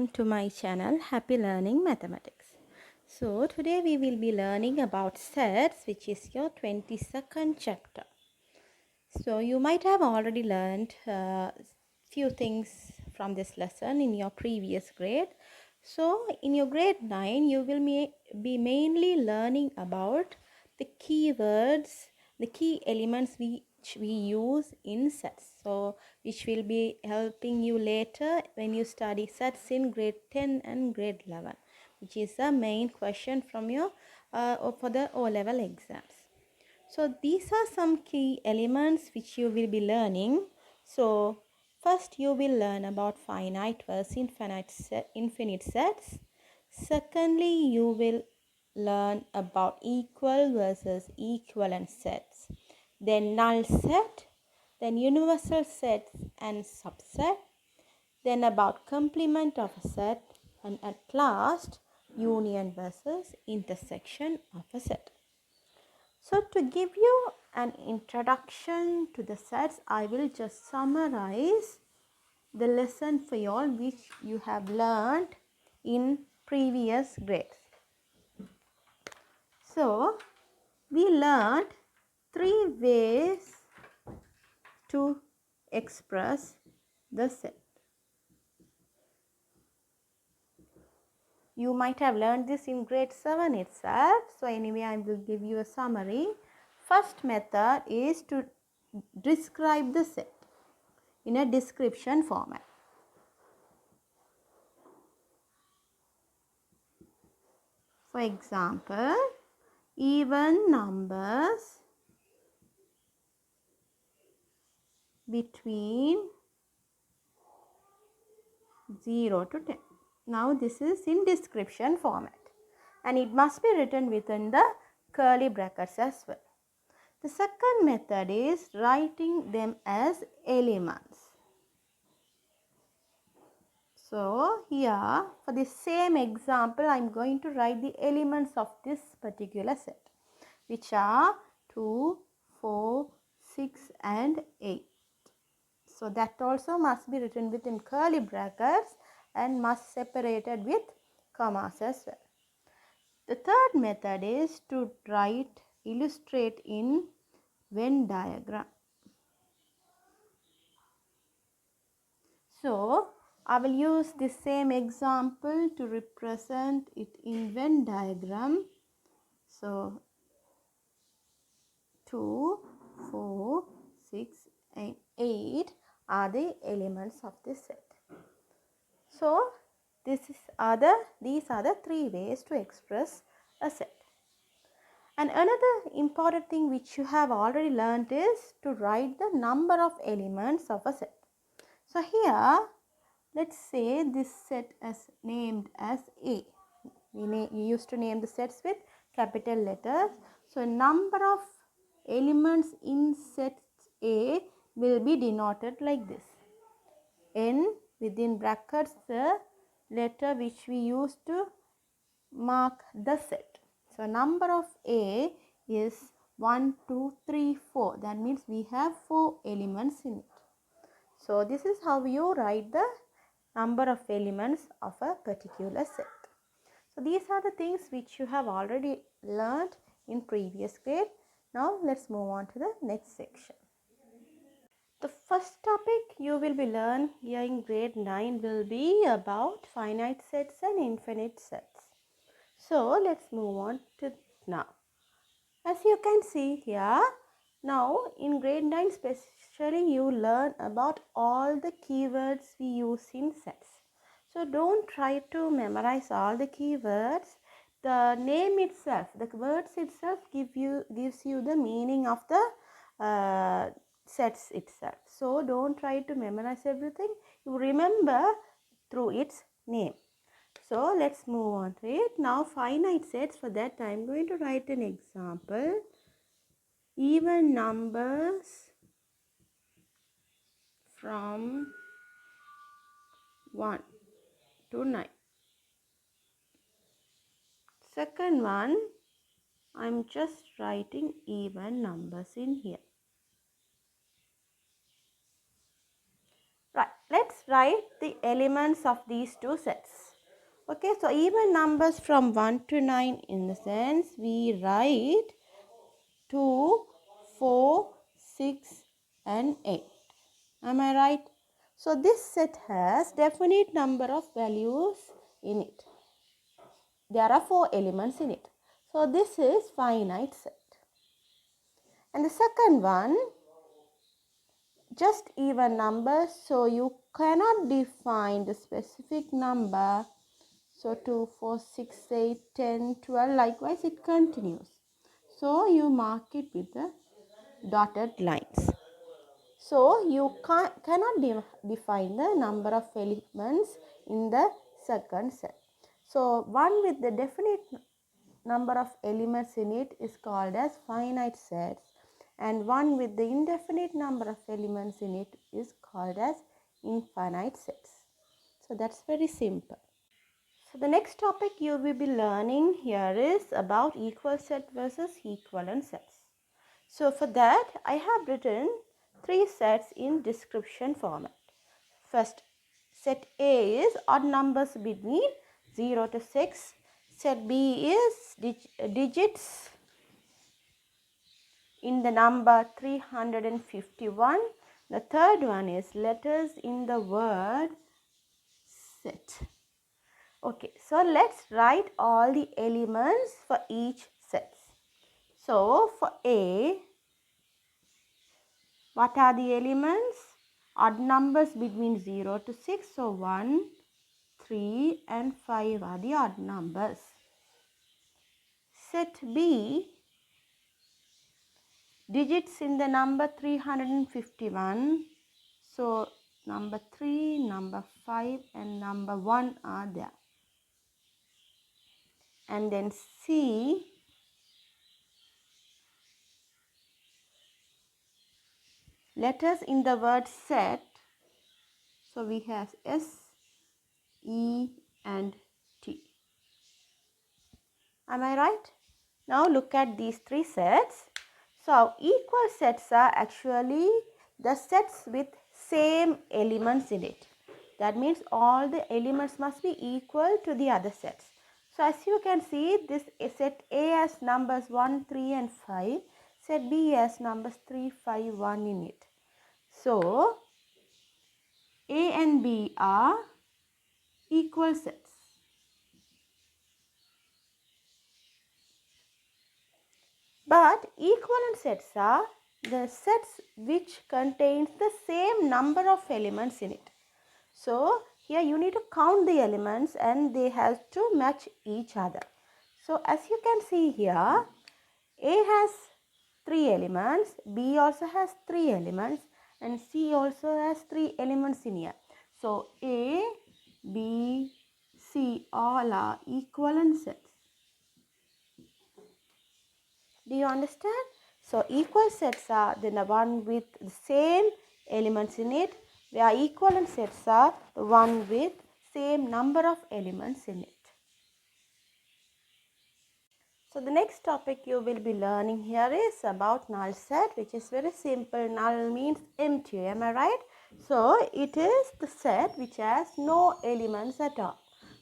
welcome to my channel Happy Learning Mathematics. So today we will be learning about sets, which is your 22nd chapter. So you might have already learned few things from this lesson in your previous grade. So in your grade 9 you will be mainly learning about the keywords, the key elements which we use in sets. So which will be helping you later when you study sets in grade 10 and grade 11, which is the main question from your for the O-level exams. So these are some key elements which you will be learning. So first you will learn about finite versus infinite sets. Secondly, you will learn about equal versus equivalent sets. Then null set, then universal sets and subset, then about complement of a set, and at last union versus intersection of a set. So to give you an introduction to the sets, I will just summarize the lesson for you all which you have learned in previous grades. So we learned 3 ways to express the set. You might have learned this in grade 7 itself. So anyway, I will give you a summary. First method is to describe the set in a description format. For example, even numbers between 0 to 10. Now this is in description format and it must be written within the curly brackets as well. The second method is writing them as elements. So here for the same example I am going to write the elements of this particular set, which are 2, 4, 6 and 8. So that also must be written within curly brackets and must separated with commas as well. The third method is to illustrate in Venn diagram. So I will use the same example to represent it in Venn diagram. So 2, 4, 6 and 8 are the elements of this set. So these are the 3 ways to express a set. And another important thing which you have already learned is to write the number of elements of a set. So here let's say this set is named as A. We used to name the sets with capital letters. So number of elements in set A will be denoted like this. N within brackets the letter which we use to mark the set. So number of A is 1, 2, 3, 4. That means we have 4 elements in it. So this is how you write the number of elements of a particular set. So these are the things which you have already learned in previous grade. Now let's move on to the next section. The first topic you will be learning here in grade 9 will be about finite sets and infinite sets. So let's move on to now. As you can see here, now in grade 9 especially you learn about all the keywords we use in sets. So don't try to memorize all the keywords. The name itself, the words itself gives you the meaning of the sets itself. So don't try to memorize everything. You remember through its name. So let's move on to it. Now finite sets, for that I am going to write an example. Even numbers from 1 to 9. Second one, I am just writing even numbers in here. Right, let's write the elements of these two sets. Okay, so even numbers from 1 to 9, in the sense we write 2, 4, 6 and 8. Am I right? So this set has definite number of values in it. There are 4 elements in it. So this is finite set. And the second one, just even numbers, so you cannot define the specific number. So 2, 4, 6, 8, 10, 12, likewise it continues. So you mark it with the dotted lines. So you cannot define the number of elements in the second set. So one with the definite number of elements in it is called as finite sets, and one with the indefinite number of elements in it is called as infinite sets. So that's very simple. So the next topic you will be learning here is about equal set versus equivalent sets. So for that I have written 3 sets in description format. First, set A is odd numbers between 0 to 6. Set B is digits in the number 351. The third one is letters in the word set. Okay, so let's write all the elements for each set. So for A, what are the elements? Odd numbers between 0 to 6. So 1, 3 and 5 are the odd numbers. Set B, digits in the number 351. So number 3, number 5 and number 1 are there. And then C, letters in the word set. So we have S, E and T. Am I right? Now look at these 3 sets. So equal sets are actually the sets with same elements in it. That means all the elements must be equal to the other sets. So as you can see, this set A has numbers 1, 3 and 5. Set B has numbers 3, 5, 1 in it. So A and B are equal sets. But equivalent sets are the sets which contains the same number of elements in it. So here you need to count the elements and they have to match each other. So as you can see here, A has 3 elements, B also has 3 elements and C also has 3 elements in here. So A, B, C all are equivalent sets. Do you understand? So equal sets are the one with the same elements in it, where equivalent sets are the one with same number of elements in it. So the next topic you will be learning here is about null set, which is very simple. Null means empty, am I right? So it is the set which has no elements at all.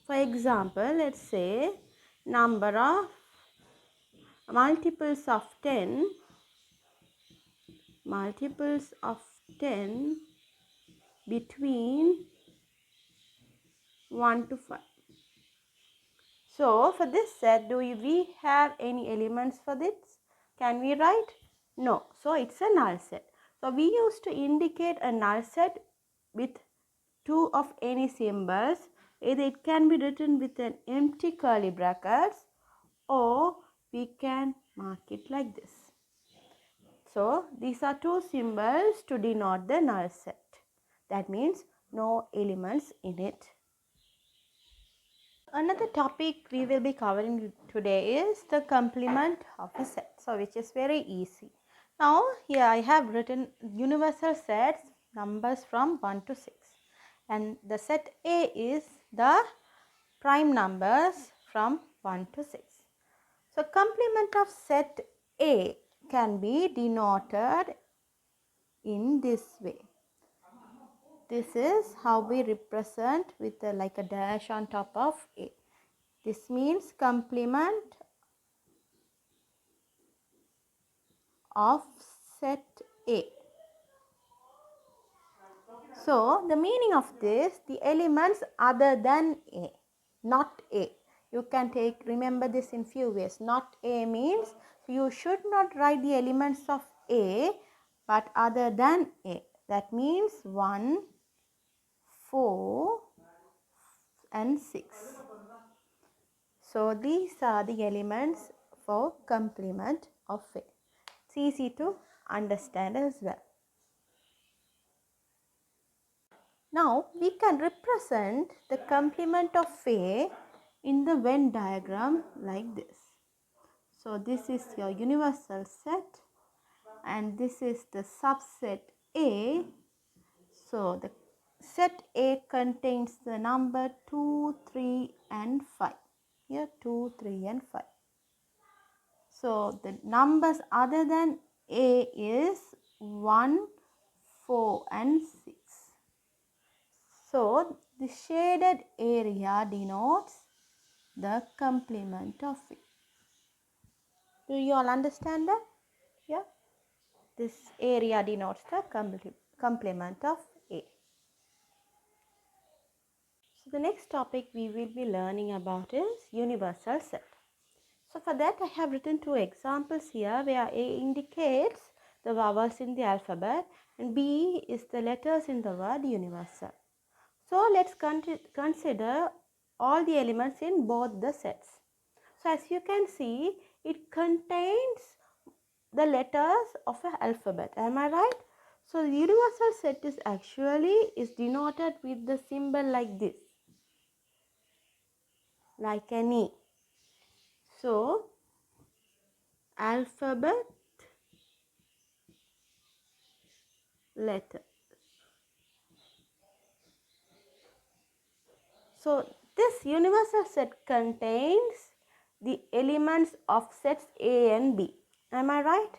For example, let's say number of multiples of 10 between 1 to 5. So for this set, do we have any elements for this? Can we write? No. So it's a null set. So we used to indicate a null set with 2 of any symbols. Either it can be written with an empty curly brackets or we can mark it like this. So these are 2 symbols to denote the null set. That means no elements in it. Another topic we will be covering today is the complement of a set. So which is very easy. Now here I have written universal sets numbers from 1 to 6. And the set A is the prime numbers from 1 to 6. So complement of set A can be denoted in this way. this is how we represent with like a dash on top of A. This means complement of set A. So the meaning of this, the elements other than A, not A. You can remember this in few ways. Not A means you should not write the elements of A but other than A. That means 1, 4 and 6. So these are the elements for complement of A. It's easy to understand as well. Now we can represent the complement of A in the Venn diagram like this. So this is your universal set and this is the subset A. So the set A contains the number 2, 3 and 5. Here 2, 3 and 5. So the numbers other than A is 1, 4 and 6. So the shaded area denotes the complement of A. Do you all understand that? Yeah. This area denotes the complement of A. So the next topic we will be learning about is universal set. So for that I have written two examples here where A indicates the vowels in the alphabet and B is the letters in the word universal. So let's consider all the elements in both the sets. So as you can see, it contains the letters of an alphabet. Am I right? So the universal set is denoted with the symbol like this, like an E. So alphabet letter. So this universal set contains the elements of sets A and B. Am I right?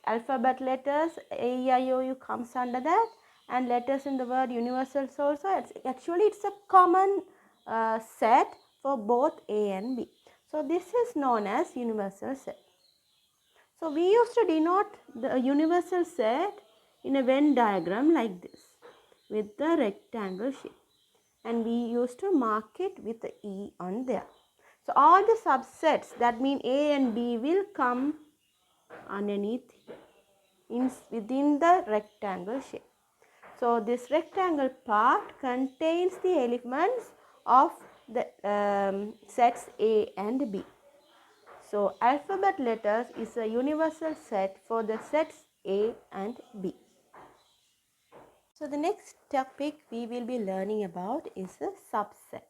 Alphabet letters A, E, I, O, U comes under that, and letters in the word universals also. It's a common set for both A and B. So this is known as universal set. So we used to denote the universal set in a Venn diagram like this with the rectangle shape, and we used to mark it with the E on there. So all the subsets, that mean A and B, will come underneath within the rectangle shape. So this rectangle part contains the elements of the sets A and B. So alphabet letters is a universal set for the sets A and B. So the next topic we will be learning about is a subset.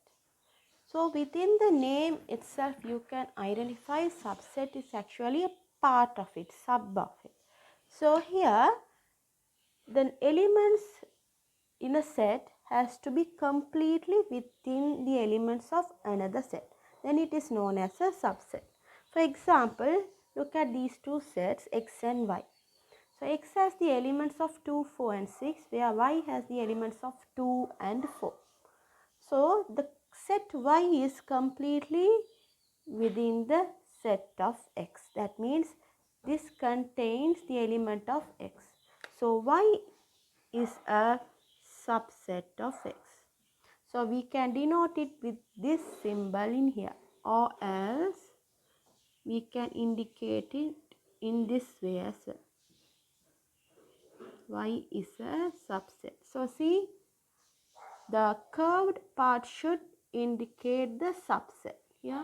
So within the name itself you can identify subset is actually a part of it, sub of it. So here the elements in a set has to be completely within the elements of another set. Then it is known as a subset. For example, look at these two sets X and Y. So X has the elements of 2, 4 and 6 where Y has the elements of 2 and 4. So the set Y is completely within the set of X. That means this contains the element of X. So Y is a subset of X. So we can denote it with this symbol in here, or else we can indicate it in this way as well. Y is a subset. So see, the curved part should indicate the subset. Yeah.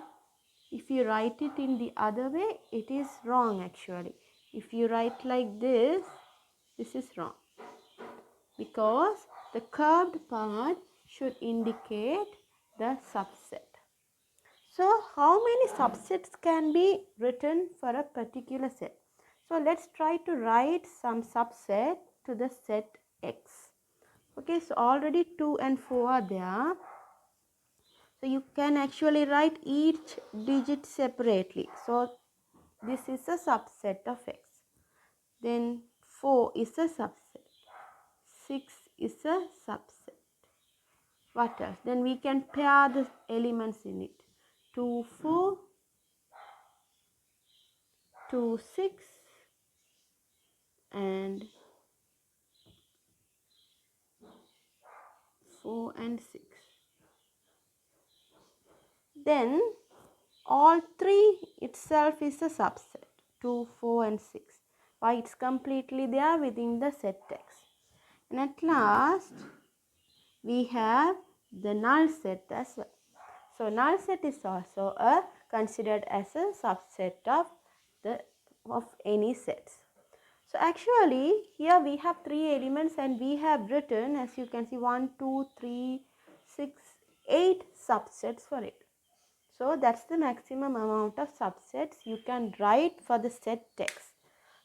If you write it in the other way, it is wrong actually. If you write like this is wrong, because the curved part should indicate the subset. So how many subsets can be written for a particular set? So let's try to write some subset to the set X. Okay, so already 2 and 4 are there. So you can actually write each digit separately. So this is a subset of X. Then 4 is a subset. 6 is a subset. What else? Then we can pair the elements in it. 2, 4, 2, 6 and 4 and 6. Then all 3 itself is a subset. 2, 4 and 6. Why? It's completely there within the set X. And at last we have the null set as well. So null set is also considered as a subset of any sets. So actually here we have 3 elements and we have written, as you can see, 1, 2, 3, 6, 8 subsets for it. So that's the maximum amount of subsets you can write for the set X.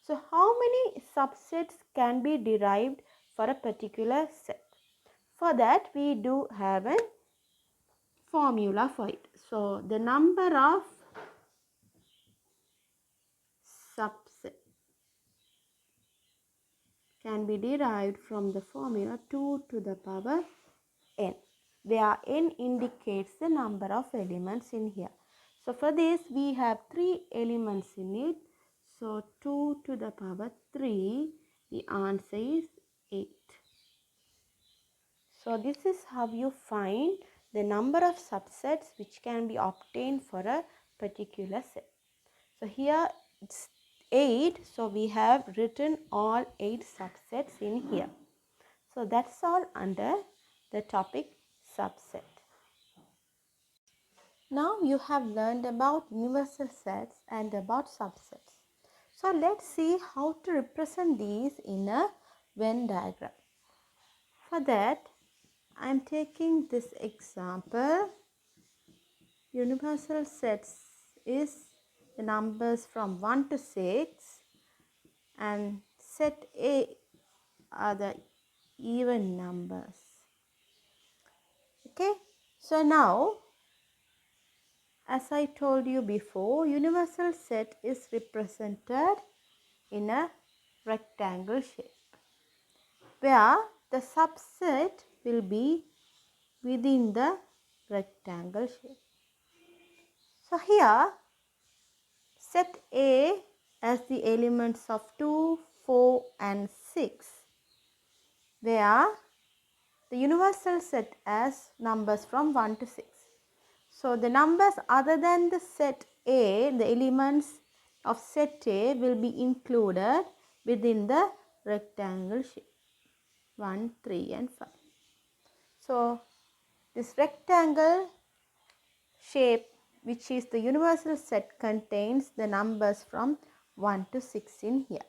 So how many subsets can be derived for a particular set? For that we do have a formula for it. So the number of subsets can be derived from the formula 2 to the power n, where n indicates the number of elements in here. So for this we have 3 elements in it. So 2 to the power 3, the answer is 8. So this is how you find the number of subsets which can be obtained for a particular set. So here it's 8. So we have written all 8 subsets in here. So that's all under the topic subset. Now you have learned about universal sets and about subsets. So let's see how to represent these in a Venn diagram. For that, I am taking this example. Universal sets is the numbers from 1 to 6 and set A are the even numbers. Okay, so now as I told you before, universal set is represented in a rectangle shape where the subset will be within the rectangle shape. So here set A as the elements of 2, 4 and 6, where the universal set as numbers from 1 to 6. So the numbers other than the set A, the elements of set A will be included within the rectangle shape 1, 3 and 5. So this rectangle shape, which is the universal set, contains the numbers from 1 to 6 in here.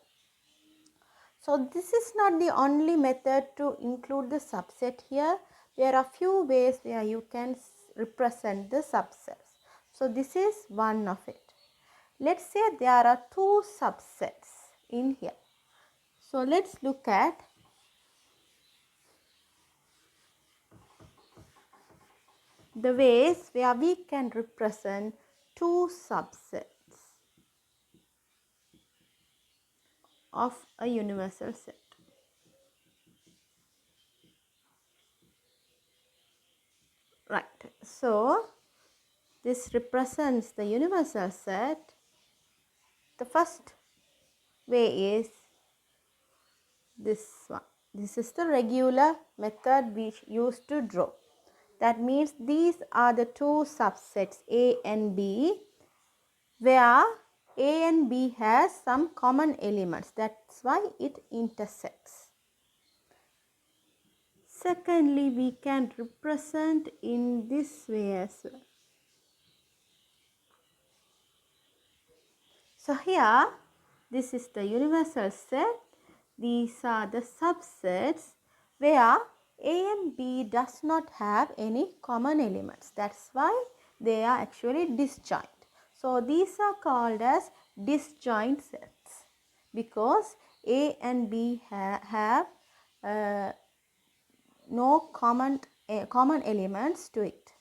So this is not the only method to include the subset here. There are few ways where you can represent the subsets. So this is one of it. Let's say there are 2 subsets in here. So let's look at the ways where we can represent 2 subsets of a universal set. Right. So this represents the universal set. The first way is this one. This is the regular method we use to draw. That means these are the 2 subsets A and B, where A and B has some common elements. That's why it intersects. Secondly, we can represent in this way as well. So here, this is the universal set. These are the subsets where A and B does not have any common elements. That's why they are actually disjoint. So these are called as disjoint sets because A and B have no common elements to it.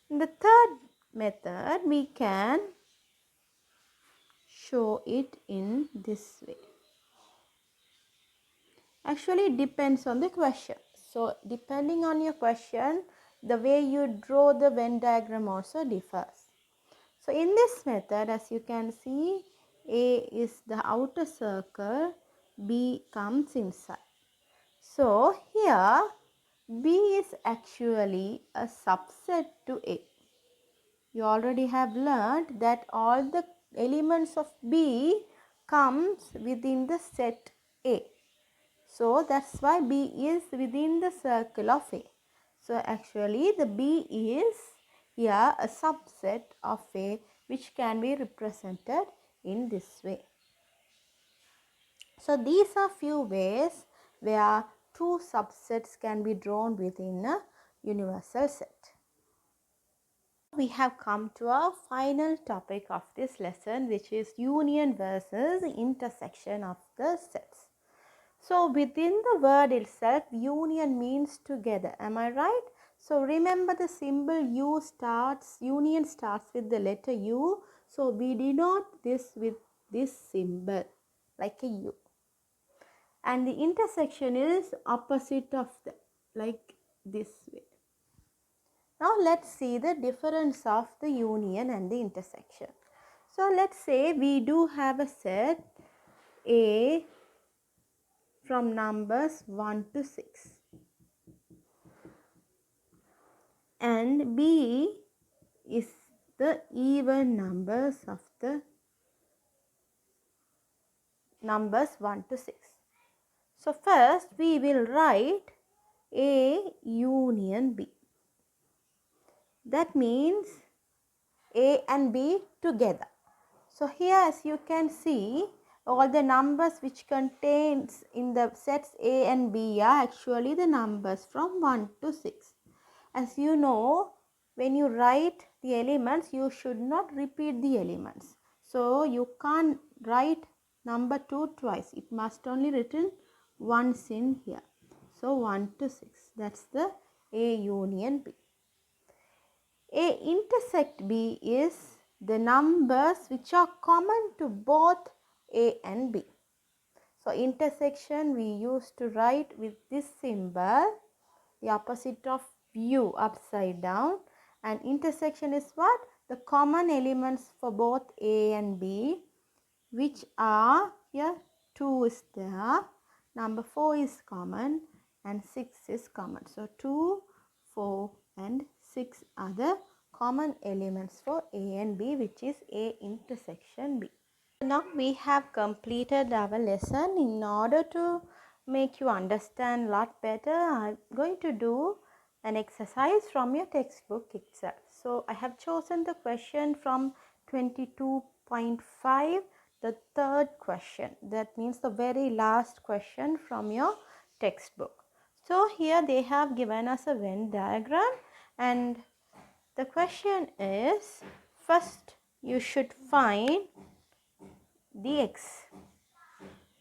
In the third method, we can show it in this way. Actually, it depends on the question. So, depending on your question, the way you draw the Venn diagram also differs. So, in this method, as you can see, A is the outer circle, B comes inside. So, here B is actually a subset to A. You already have learned that all the elements of B comes within the set A. So that's why B is within the circle of A. So actually the B is here a subset of A which can be represented in this way. So these are few ways where two subsets can be drawn within a universal set. We have come to our final topic of this lesson, which is union versus intersection of the sets. So within the word itself, union means together. Am I right? So remember the symbol union starts with the letter U. So we denote this with this symbol like a U. And the intersection is opposite of that, like this way. Now let's see the difference of the union and the intersection. So let's say we do have a set A from numbers 1 to 6 and B is the even numbers of the numbers 1 to 6. So first we will write A union B. That means A and B together. So here as you can see, all the numbers which contains in the sets A and B are actually the numbers from 1 to 6. As you know, when you write the elements, you should not repeat the elements. So you can't write number 2 twice. It must only written once in here. So 1 to 6. That's the A union B. A intersect B is the numbers which are common to both A and B. So intersection we used to write with this symbol, the opposite of U upside down, and intersection is what? The common elements for both A and B, which are here 2 is there, number 4 is common and 6 is common. So 2, 4 and 6 are the common elements for A and B, which is A intersection B. Now we have completed our lesson. In order to make you understand a lot better, I'm going to do an exercise from your textbook itself. So I have chosen the question from 22.5, the third question. That means the very last question from your textbook. So here they have given us a Venn diagram, and the question is, first you should find the x.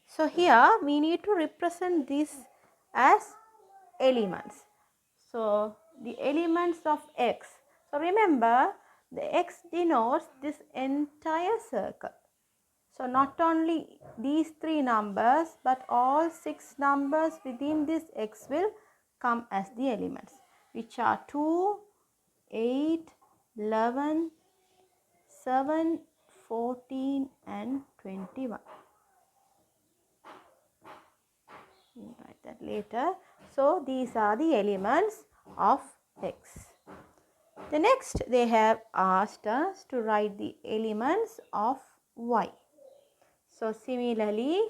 So here we need to represent this as elements. So the elements of x. So remember, the x denotes this entire circle. So not only these 3 numbers, but all 6 numbers within this x will come as the elements, which are 2, 8, 11, 7, 14 and 21. We'll write that later. So these are the elements of x. The next they have asked us to write the elements of y. So similarly,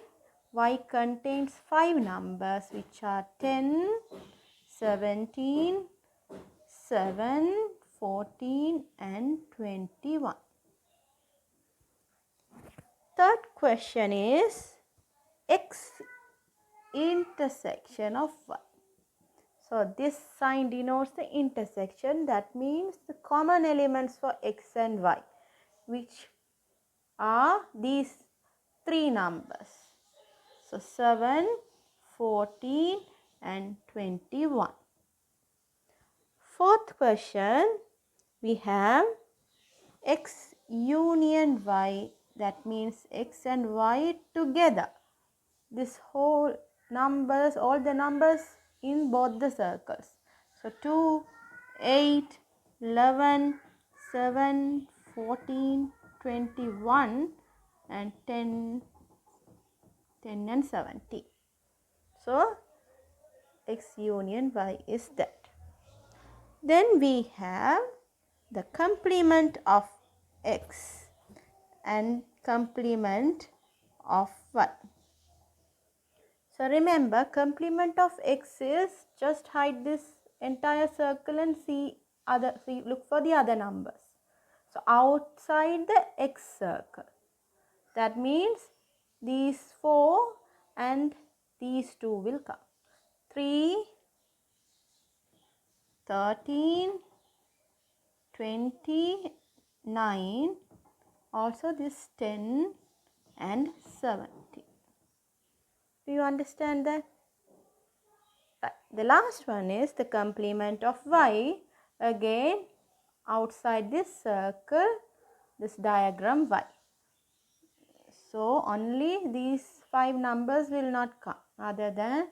y contains 5 numbers which are 10, 17, 7, 14 and 21. Third question is x intersection of y. So this sign denotes the intersection. That means the common elements for x and y, which are these 3 numbers. So 7, 14 and 21. Fourth question, we have x union y. That means x and y together. This whole numbers, all the numbers in both the circles. So 2, 8, 11, 7, 14, 21 and 10 and 70. So X union Y is that. Then we have the complement of X and complement of Y. So remember, complement of X is just hide this entire circle and look for the other numbers. So outside the X circle, that means these 4 and these 2 will come. 3, 13, 29, also this 10 and 70. Do you understand that? Right. The last one is the complement of Y. Again, outside this circle, this diagram Y. So only these 5 numbers will not come. Other than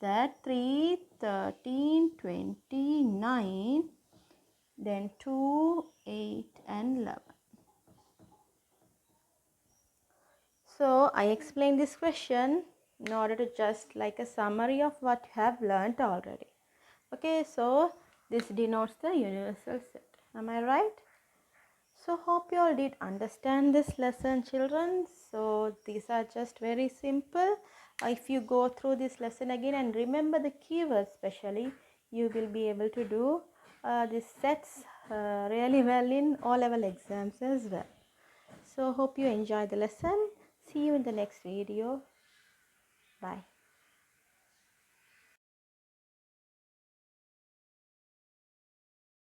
that, 3, 13, 29, then 2, 8 and 11. So I explained this question in order to just like a summary of what you have learnt already. Okay, so this denotes the universal set. Am I right? So hope you all did understand this lesson, children. So these are just very simple. If you go through this lesson again and remember the keywords especially, you will be able to do these sets really well in O-level exams as well. So hope you enjoy the lesson. See you in the next video. Bye.